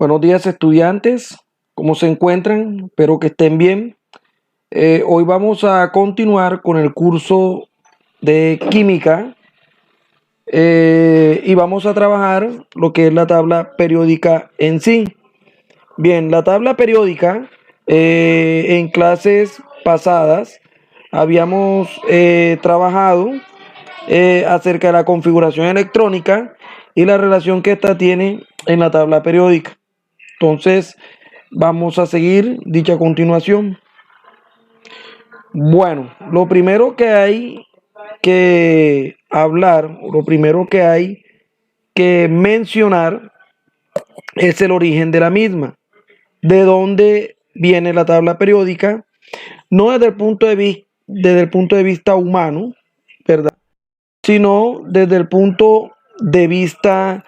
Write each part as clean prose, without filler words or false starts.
Buenos días, estudiantes. ¿Cómo se encuentran? Espero que estén bien. Hoy vamos a continuar con el curso de química y vamos a trabajar lo que es la tabla periódica en sí. Bien, la tabla periódica en clases pasadas habíamos trabajado acerca de la configuración electrónica y la relación que ésta tiene en la tabla periódica. Entonces, vamos a seguir dicha continuación. Bueno, lo primero que hay que hablar, lo primero que hay que mencionar es el origen de la misma. ¿De dónde viene la tabla periódica? No desde el punto de vista humano, ¿verdad? Sino desde el punto de vista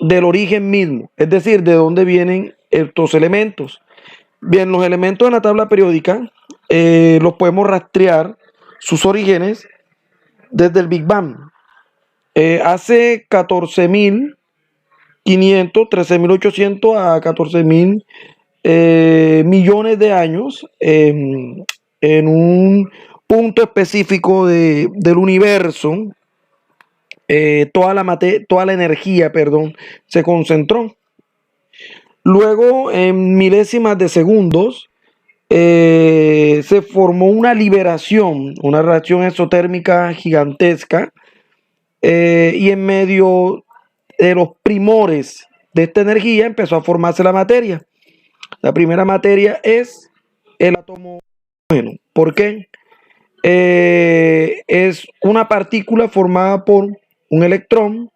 del origen mismo, es decir, de dónde vienen estos elementos. Bien, los elementos de la tabla periódica los podemos rastrear sus orígenes desde el Big Bang. Hace 14.500, 13.800 a 14.000 millones de años, en un punto específico del universo, toda la energía, se concentró. Luego, en milésimas de segundos, se formó una liberación, una reacción exotérmica gigantesca, y en medio de los primores de esta energía empezó a formarse la materia. La primera materia es el átomo hidrógeno. ¿Por qué? Es una partícula formada por un electrón,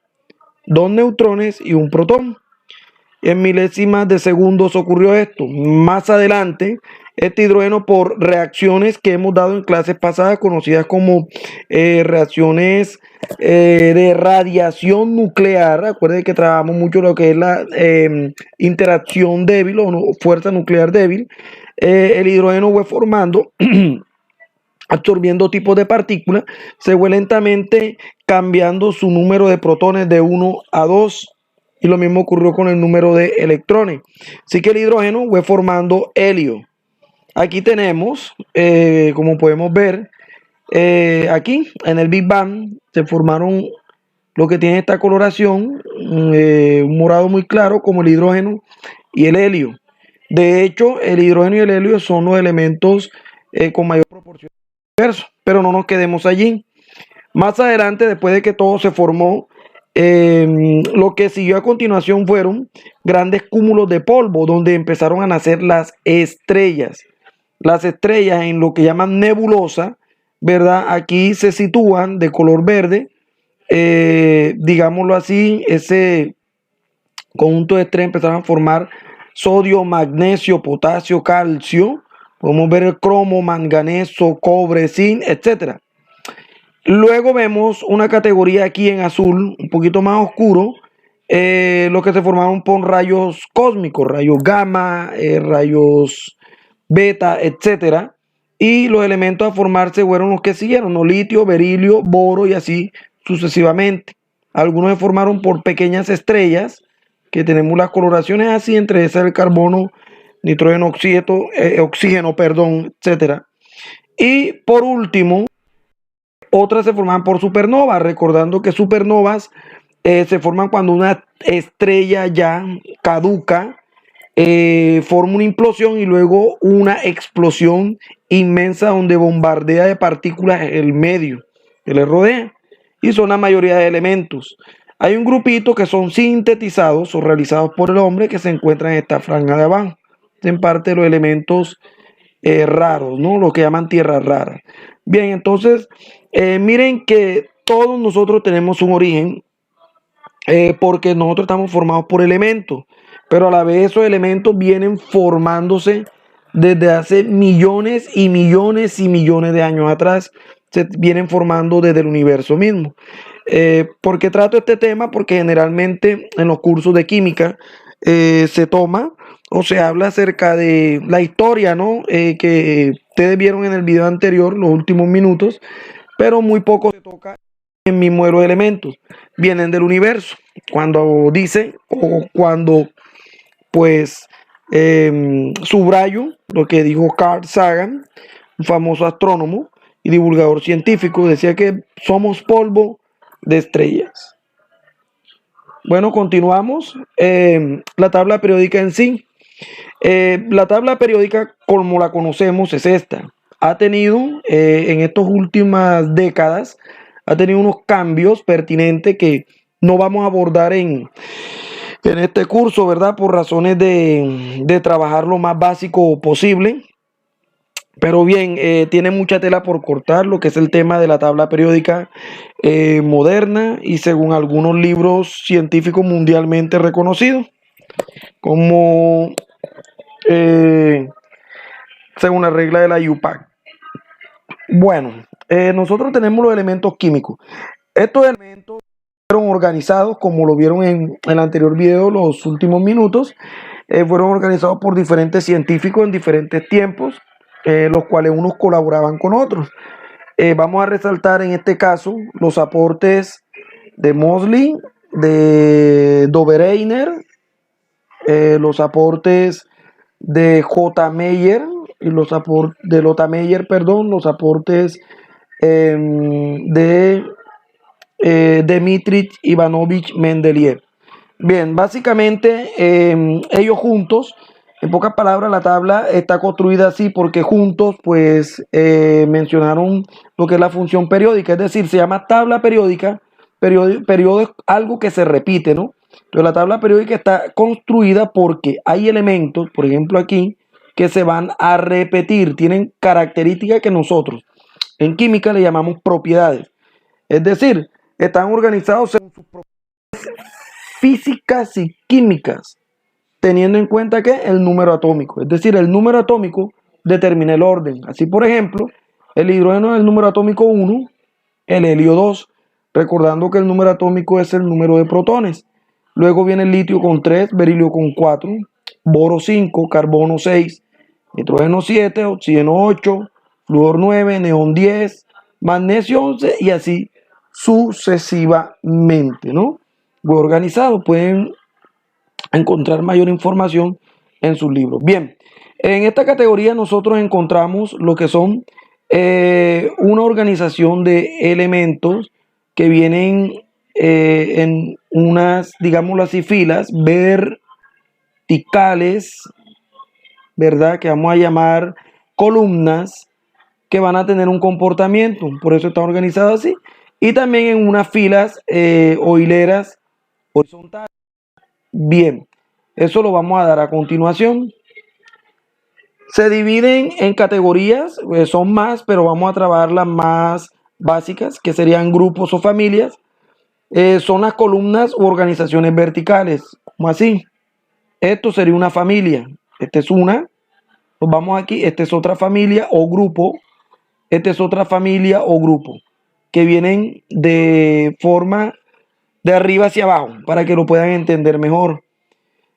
dos neutrones y un protón. En milésimas de segundos ocurrió esto. Más adelante, este hidrógeno, por reacciones que hemos dado en clases pasadas, conocidas como reacciones de radiación nuclear. Acuérdense que trabajamos mucho lo que es la interacción débil o fuerza nuclear débil. El hidrógeno fue formando absorbiendo tipos de partículas, se fue lentamente cambiando su número de protones de 1 a 2. Y lo mismo ocurrió con el número de electrones. Así que el hidrógeno fue formando helio. Aquí tenemos, como podemos ver, aquí en el Big Bang se formaron lo que tiene esta coloración, un morado muy claro como el hidrógeno y el helio. De hecho, el hidrógeno y el helio son los elementos con mayor proporción del universo, pero no nos quedemos allí. Más adelante, después de que todo se formó, lo que siguió a continuación fueron grandes cúmulos de polvo, donde empezaron a nacer las estrellas. Las estrellas en lo que llaman nebulosa, ¿verdad? Aquí se sitúan de color verde, digámoslo así, ese conjunto de estrellas empezaron a formar sodio, magnesio, potasio, calcio. Podemos ver el cromo, manganeso, cobre, zinc, etcétera. Luego vemos una categoría aquí en azul, un poquito más oscuro, los que se formaron por rayos cósmicos, rayos gamma, rayos beta, etcétera. Y los elementos a formarse fueron los que siguieron, ¿no? Litio, berilio, boro y así sucesivamente. Algunos se formaron por pequeñas estrellas, que tenemos las coloraciones así, entre esas el carbono, nitrógeno, oxígeno, etcétera. Y por último, otras se forman por supernovas, recordando que supernovas se forman cuando una estrella ya caduca, forma una implosión y luego una explosión inmensa donde bombardea de partículas el medio que le rodea, y son la mayoría de elementos. Hay un grupito que son sintetizados o realizados por el hombre que se encuentran en esta franja de abajo, en parte de los elementos raros, ¿no? Lo que llaman tierras raras. Bien, entonces, miren que todos nosotros tenemos un origen, porque nosotros estamos formados por elementos, pero a la vez esos elementos vienen formándose desde hace millones y millones y millones de años atrás, se vienen formando desde el universo mismo. ¿Por qué trato este tema? Porque generalmente en los cursos de química se toma o se habla acerca de la historia, ¿no? Que ustedes vieron en el video anterior, los últimos minutos, pero muy poco se toca en mismo de los elementos. vienen del universo. Cuando dice o cuando pues subrayo lo que dijo Carl Sagan, un famoso astrónomo y divulgador científico, decía que somos polvo de estrellas. Bueno, continuamos. La tabla periódica en sí. La tabla periódica, como la conocemos, es esta. Ha tenido, en estas últimas décadas, ha tenido unos cambios pertinentes que no vamos a abordar en este curso, ¿verdad? Por razones de trabajar lo más básico posible. Pero bien, tiene mucha tela por cortar lo que es el tema de la tabla periódica moderna y según algunos libros científicos mundialmente reconocidos, como según la regla de la IUPAC. Bueno, nosotros tenemos los elementos químicos. Estos elementos fueron organizados, como lo vieron en el anterior video, los últimos minutos, fueron organizados por diferentes científicos en diferentes tiempos, los cuales unos colaboraban con otros. Vamos a resaltar en este caso los aportes de Moseley, de Dobereiner, los aportes de J. Meyer y los aportes de Lothar Meyer, perdón, los aportes de Dmitri Ivanovich Mendeleev. Bien, básicamente ellos juntos, en pocas palabras, la tabla está construida así porque juntos pues mencionaron lo que es la función periódica, es decir, se llama tabla periódica, periodo es algo que se repite, ¿no? Pero la tabla periódica está construida porque hay elementos, por ejemplo aquí, que se van a repetir, tienen características que nosotros en química le llamamos propiedades, es decir, están organizados según sus propiedades físicas y químicas, teniendo en cuenta que el número atómico, es decir, el número atómico determina el orden. Así, por ejemplo, el hidrógeno es el número atómico 1, el helio 2, recordando que el número atómico es el número de protones. Luego viene el litio con 3, berilio con 4, boro 5, carbono 6, nitrógeno 7, oxígeno 8, flúor 9, neón 10, magnesio 11 y así sucesivamente, ¿no? Muy organizado, pueden encontrar mayor información en sus libros. Bien, en esta categoría nosotros encontramos lo que son una organización de elementos que vienen en unas, digámoslo así, filas verticales, ¿verdad? Que vamos a llamar columnas que van a tener un comportamiento, por eso está organizado así, y también en unas filas o hileras horizontales. Bien, eso lo vamos a dar a continuación. Se dividen en categorías, son más, pero vamos a trabajar las más básicas, que serían grupos o familias. Son las columnas u organizaciones verticales, como así. Esto sería una familia, esta es una, nos vamos aquí, esta es otra familia o grupo, esta es otra familia o grupo, que vienen de forma de arriba hacia abajo, para que lo puedan entender mejor.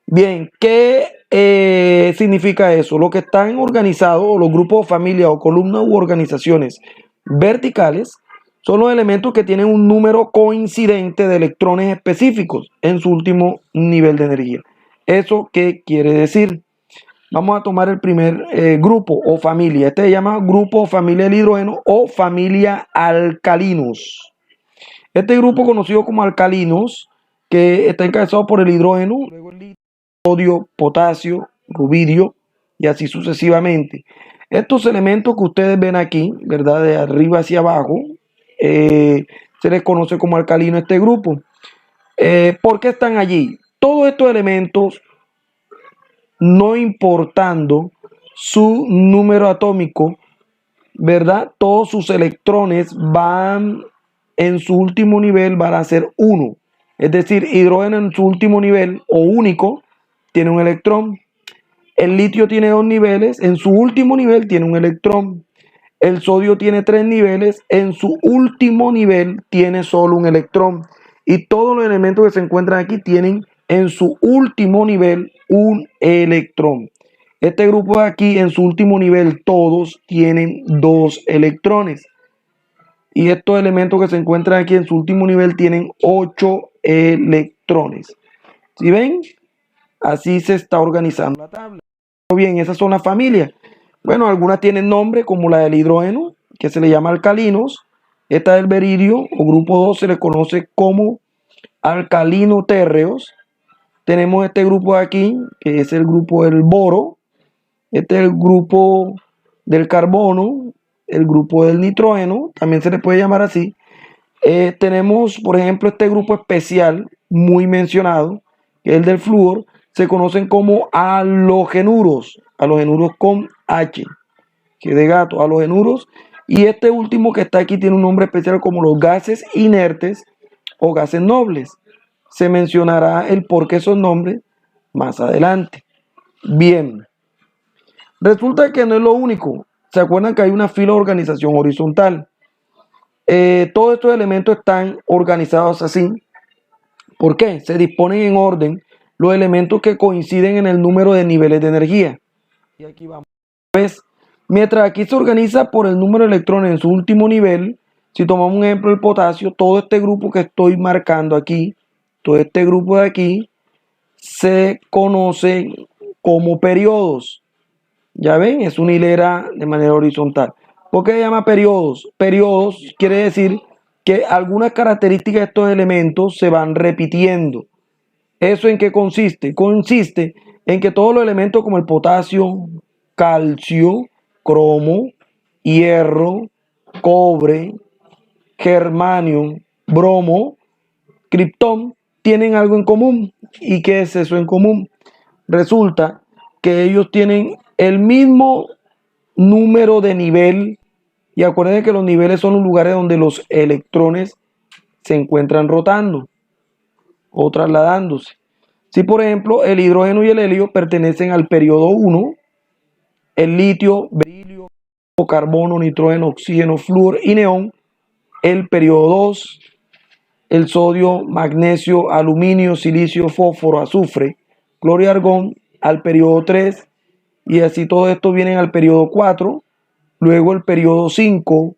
Bien, ¿qué significa eso? Lo que están organizados, los grupos, familias o columnas u organizaciones verticales, son los elementos que tienen un número coincidente de electrones específicos en su último nivel de energía. ¿Eso qué quiere decir? Vamos a tomar el primer grupo o familia. Este se llama grupo o familia del hidrógeno o familia alcalinos. Este grupo conocido como alcalinos, que está encabezado por el hidrógeno, luego el sodio, potasio, rubidio y así sucesivamente. Estos elementos que ustedes ven aquí, ¿verdad? De arriba hacia abajo, se les conoce como alcalino este grupo. ¿Por qué están allí? Todos estos elementos, no importando su número atómico, ¿verdad? Todos sus electrones van en su último nivel, van a ser 1. Es decir, hidrógeno en su último nivel o único tiene un electrón. El litio tiene 2 niveles, en su último nivel tiene un electrón. El sodio tiene 3 niveles, en su último nivel tiene solo un electrón. Y todos los elementos que se encuentran aquí tienen en su último nivel un electrón. Este grupo de aquí, en su último nivel, todos tienen 2 electrones. y estos elementos que se encuentran aquí en su último nivel tienen 8 electrones. ¿Sí ven? Así se está organizando la tabla. Bien, esas son las familias. Bueno, algunas tienen nombre, como la del hidrógeno, que se le llama alcalinos. Esta del beridio, o grupo 2, se le conoce como alcalino-térreos. Tenemos este grupo de aquí, que es el grupo del boro. Este es el grupo del carbono, el grupo del nitrógeno, también se le puede llamar así. Tenemos, por ejemplo, este grupo especial, muy mencionado, que es el del flúor, se conocen como halogenuros con H, que de gato, halogenuros. Y este último que está aquí tiene un nombre especial como los gases inertes o gases nobles. Se mencionará el por qué esos nombres más adelante. Bien, resulta que no es lo único. ¿Se acuerdan que hay una fila de organización horizontal? Todos estos elementos están organizados así. ¿Por qué? Se disponen en orden los elementos que coinciden en el número de niveles de energía. Y aquí vamos. Pues, mientras aquí se organiza por el número de electrones en su último nivel, si tomamos un ejemplo el potasio, todo este grupo que estoy marcando aquí, todo este grupo de aquí, se conoce como periodos. Ya ven, es una hilera de manera horizontal. ¿Por qué se llama periodos? Periodos quiere decir que algunas características de estos elementos se van repitiendo. ¿Eso en qué consiste? Consiste en que todos los elementos como el potasio, calcio, cromo, hierro, cobre, germanio, bromo, criptón, tienen algo en común. ¿Y qué es eso en común? Resulta que ellos tienen el mismo número de nivel, y acuérdense que los niveles son los lugares donde los electrones se encuentran rotando o trasladándose. Si por ejemplo el hidrógeno y el helio pertenecen al periodo 1, el litio, berilio, carbono, nitrógeno, oxígeno, flúor y neón, el periodo 2, el sodio, magnesio, aluminio, silicio, fósforo, azufre, cloro y argón al periodo 3, y así todo esto vienen al periodo 4, luego el periodo 5,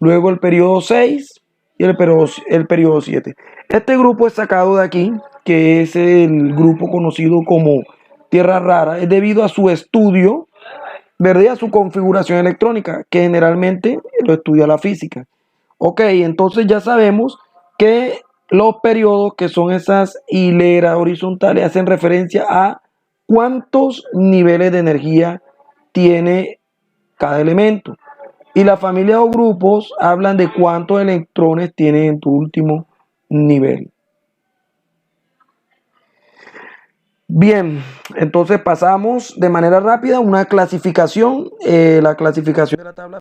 luego el periodo 6 y el periodo 7. Este grupo es sacado de aquí, que es el grupo conocido como tierra rara, es debido a su estudio, ¿verdad? Y a su configuración electrónica, que generalmente lo estudia la física. Ok, entonces ya sabemos que los periodos, que son esas hileras horizontales, hacen referencia a cuántos niveles de energía tiene cada elemento. Y la familia o grupos hablan de cuántos electrones tiene en tu último nivel. Bien, entonces pasamos de manera rápida a una clasificación. La clasificación de la tabla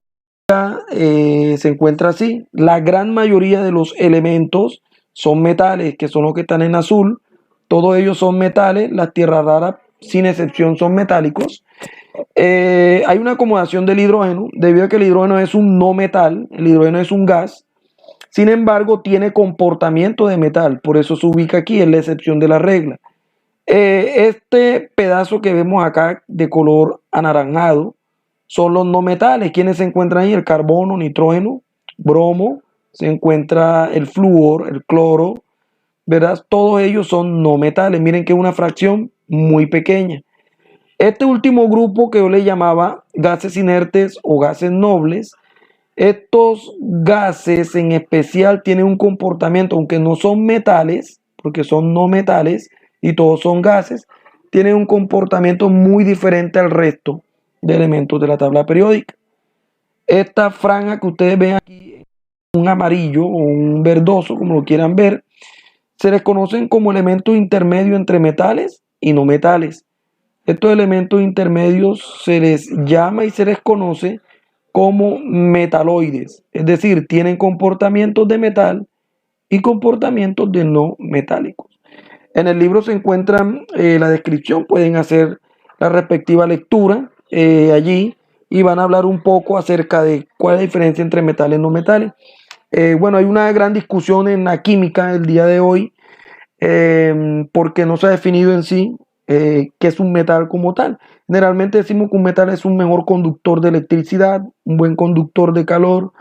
se encuentra así. La gran mayoría de los elementos son metales, que son los que están en azul. Todos ellos son metales. Las tierras raras, sin excepción, son metálicos. Hay una acomodación del hidrógeno, debido a que el hidrógeno es un no metal, el hidrógeno es un gas. Sin embargo, tiene comportamiento de metal, por eso se ubica aquí, es la excepción de la regla. Este pedazo que vemos acá de color anaranjado son los no metales. ¿Quiénes se encuentran ahí? El carbono, nitrógeno, bromo, se encuentra el flúor, el cloro, ¿verdad? Todos ellos son no metales. Miren que es una fracción muy pequeña. Este último grupo que yo le llamaba gases inertes o gases nobles, estos gases en especial tienen un comportamiento, aunque no son metales, porque son no metales y todos son gases, tienen un comportamiento muy diferente al resto de elementos de la tabla periódica. Esta franja que ustedes ven aquí, un amarillo o un verdoso, como lo quieran ver, se les conocen como elementos intermedios entre metales y no metales. Estos elementos intermedios se les llama y se les conoce como metaloides, es decir, tienen comportamientos de metal y comportamientos de no metálicos. En el libro se encuentran la descripción, pueden hacer la respectiva lectura allí y van a hablar un poco acerca de cuál es la diferencia entre metales y no metales. Bueno, hay una gran discusión en la química el día de hoy porque no se ha definido en sí qué es un metal como tal. Generalmente decimos que un metal es un mejor conductor de electricidad, un buen conductor de calor,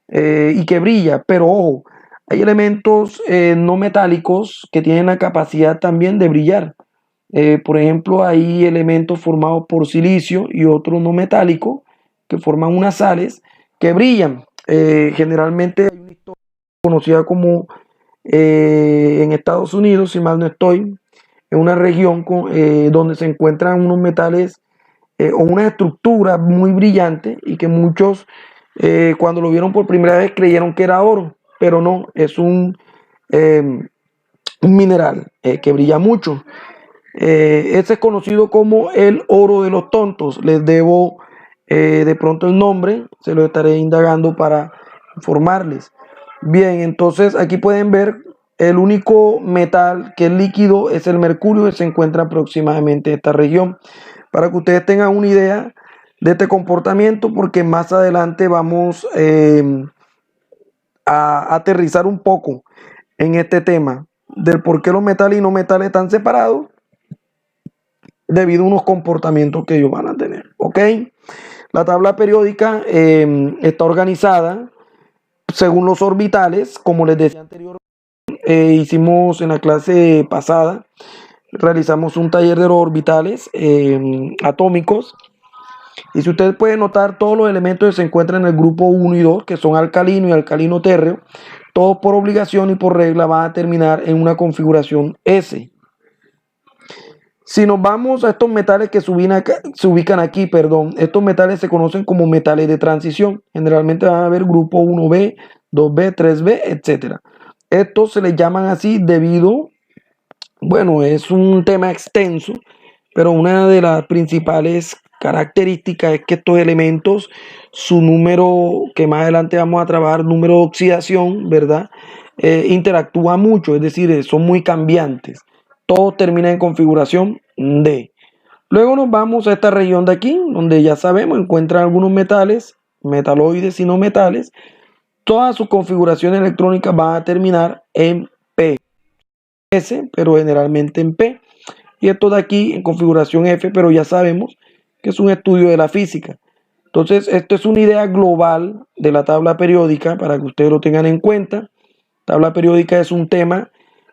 y que brilla, pero ojo, hay elementos no metálicos que tienen la capacidad también de brillar. Por ejemplo, hay elementos formados por silicio y otros no metálicos que forman unas sales que brillan. Generalmente hay una historia conocida como en Estados Unidos, si mal no estoy, en una región donde se encuentran unos metales o una estructura muy brillante y que muchos cuando lo vieron por primera vez creyeron que era oro, pero no, es un mineral que brilla mucho. Este es conocido como el oro de los tontos. Les debo de pronto el nombre, se lo estaré indagando para informarles. Bien, entonces aquí pueden ver el único metal que es líquido es el mercurio, que se encuentra aproximadamente en esta región. Para que ustedes tengan una idea de este comportamiento, porque más adelante vamos a aterrizar un poco en este tema del por qué los metales y no metales están separados debido a unos comportamientos que ellos van a tener. ¿Ok? La tabla periódica está organizada según los orbitales, como les decía anteriormente, hicimos en la clase pasada, realizamos un taller de los orbitales atómicos. Y si ustedes pueden notar, todos los elementos que se encuentran en el grupo 1 y 2, que son alcalino y alcalino térreo, todos por obligación y por regla van a terminar en una configuración S. Si nos vamos a estos metales que se ubican aquí, estos metales se conocen como metales de transición. Generalmente van a haber grupo 1B, 2B, 3B, etc. Estos se les llaman así debido, bueno, es un tema extenso, pero una de las principales características es que estos elementos, su número, que más adelante vamos a trabajar, número de oxidación, ¿verdad? Interactúa mucho, es decir, son muy cambiantes. Todo termina en configuración D. Luego nos vamos a esta región de aquí, donde ya sabemos, encuentran algunos metales, metaloides y no metales. Todas sus configuraciones electrónicas van a terminar en P. S, pero generalmente en P. Y esto de aquí en configuración F, pero ya sabemos que es un estudio de la física. Entonces, esto es una idea global de la tabla periódica para que ustedes lo tengan en cuenta. Tabla periódica es un tema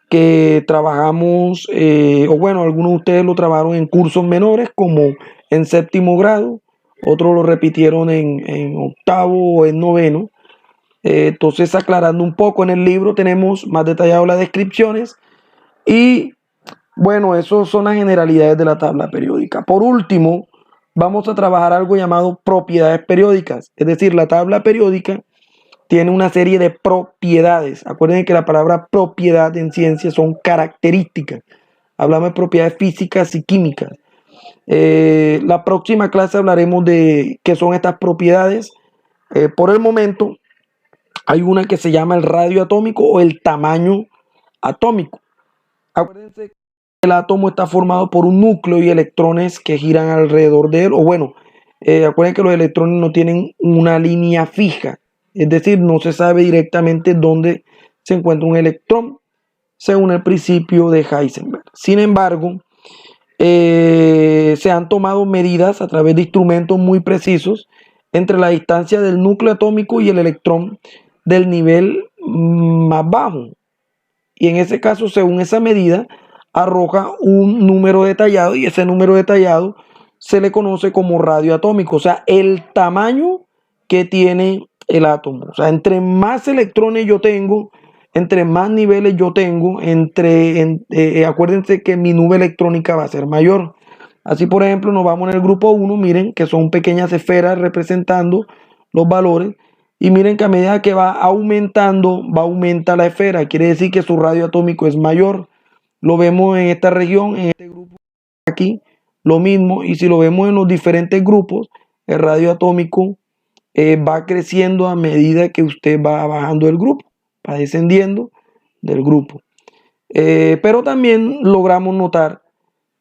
que trabajamos, o bueno, algunos de ustedes lo trabajaron en cursos menores, como en séptimo grado, otros lo repitieron en octavo o en noveno. Entonces, aclarando un poco, en el libro tenemos más detallado las descripciones y bueno, eso son las generalidades de la tabla periódica. Por último, vamos a trabajar algo llamado propiedades periódicas. Es decir, la tabla periódica tiene una serie de propiedades. Acuérdense que la palabra propiedad en ciencia son características. Hablamos de propiedades físicas y químicas. La próxima clase hablaremos de qué son estas propiedades. Por el momento, hay una que se llama el radio atómico o el tamaño atómico. Acuérdense que el átomo está formado por un núcleo y electrones que giran alrededor de él. O bueno, acuérdense que los electrones no tienen una línea fija. Es decir, no se sabe directamente dónde se encuentra un electrón, según el principio de Heisenberg. Sin embargo, se han tomado medidas a través de instrumentos muy precisos entre la distancia del núcleo atómico y el electrón del nivel más bajo. Y en ese caso, según esa medida, arroja un número detallado y ese número detallado se le conoce como radio atómico, o sea, el tamaño que tiene el átomo. O sea, entre más electrones yo tengo, entre más niveles yo tengo, acuérdense que mi nube electrónica va a ser mayor. Así, por ejemplo, nos vamos en el grupo 1, miren que son pequeñas esferas representando los valores. Y miren que a medida que va aumentando, va a aumentar la esfera. Quiere decir que su radio atómico es mayor. Lo vemos en esta región, en este grupo aquí, lo mismo. Y si lo vemos en los diferentes grupos, el radio atómico va creciendo a medida que usted va bajando del grupo, va descendiendo del grupo. Pero también logramos notar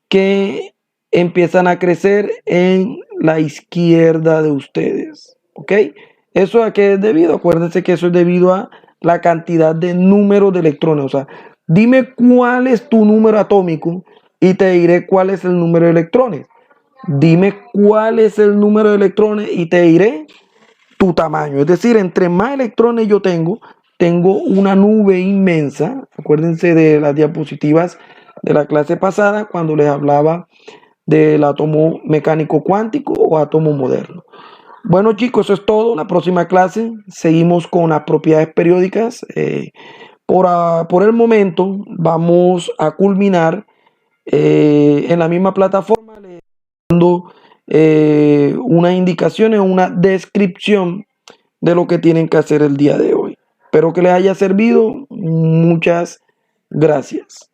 que empiezan a crecer en la izquierda de ustedes. ¿Ok? ¿Eso a qué es debido? Acuérdense que eso es debido a la cantidad de números de electrones. O sea, dime cuál es tu número atómico y te diré cuál es el número de electrones. Dime cuál es el número de electrones y te diré tu tamaño. Es decir, entre más electrones yo tengo una nube inmensa. Acuérdense de las diapositivas de la clase pasada cuando les hablaba del átomo mecánico cuántico o átomo moderno. Bueno chicos, eso es todo. La próxima clase seguimos con las propiedades periódicas. Por el momento vamos a culminar en la misma plataforma dando unas indicaciones o una descripción de lo que tienen que hacer el día de hoy. Espero que les haya servido. Muchas gracias.